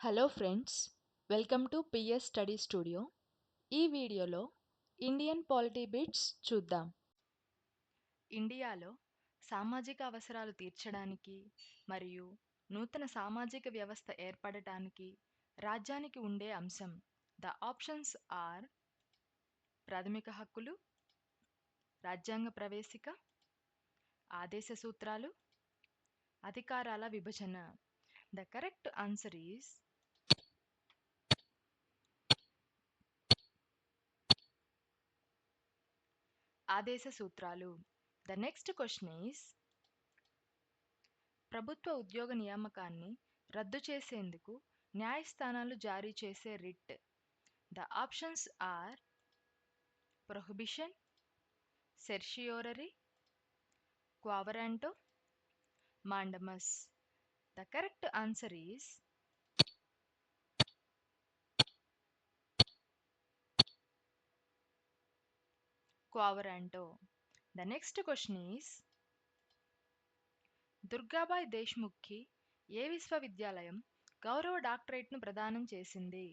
Hello friends, welcome to PS study studio. ఈ వీడియోలో Indian polity bits చూద్దాం. ఇండియాలో సామాజిక అవసరాలు తీర్చడానికి మరియు నూతన సామాజిక వ్యవస్థ ఏర్పడటానికి రాజ్యానికి ఉండే అంశం ద ఆప్షన్స్ ఆర్ ప్రాథమిక హక్కులు, రాజ్యాంగ ప్రవేశిక, ఆదేశ సూత్రాలు, అధికారాల విభజన. ద కరెక్ట్ ఆన్సర్ ఈస్ ఆదేశ సూత్రాలు. ద నెక్స్ట్ క్వశ్చన్ ఈస్ ప్రభుత్వ ఉద్యోగ నియామకాన్ని రద్దు చేసేందుకు న్యాయస్థానాలు జారీ చేసే writ. The options are prohibition, certiorari, quo warranto, mandamus. The correct answer is quo warranto. The next question is Durgabai దేశ్ముఖ్కి ఏ విశ్వవిద్యాలయం గౌరవ డాక్టరేట్ను ప్రదానం చేసింది?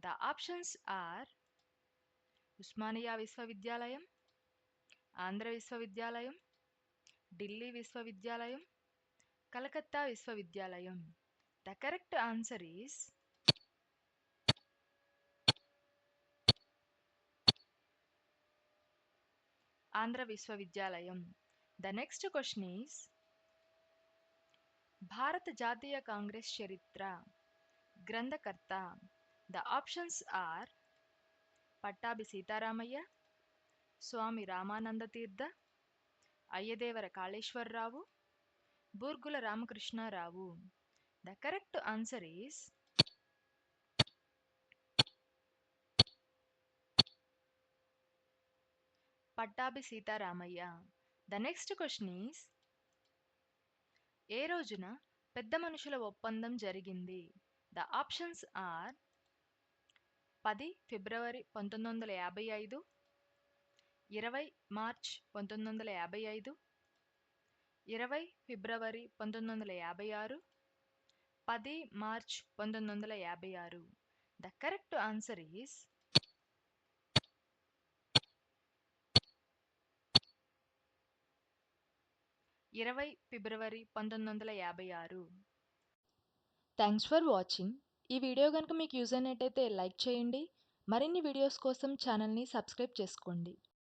ద ఆప్షన్స్ ఆర్ ఉస్మానియా విశ్వవిద్యాలయం, ఆంధ్ర విశ్వవిద్యాలయం, ఢిల్లీ విశ్వవిద్యాలయం, కలకత్తా విశ్వవిద్యాలయం. The correct answer is Andhra విశ్వవిద్యాలయం. ద నెక్స్ట్ క్వశ్చన్ ఈస్ భారత జాతీయ కాంగ్రెస్ చరిత్ర గ్రంథకర్త. The options are Pattabhi Sitaramayya, Swami Ramananda Tirtha, Ayyadevara Kaleswara Rao, Burgula Ramakrishna Rao. The correct answer is Pattabhi Sitaramayya. The next question is ఏ రోజున పెద్ద మనుషుల ఒప్పందం జరిగింది? The options are 10 February 1955, 20 March 1955, 20 February 1956, 10 March 1956. The correct answer is 20 February 1956. Thanks for watching. ఈ వీడియో కనుక మీకు యూజ్ అయినట్టయితే లైక్ చేయండి. మరిన్ని వీడియోస్ కోసం ఛానల్ని సబ్స్క్రైబ్ చేసుకోండి.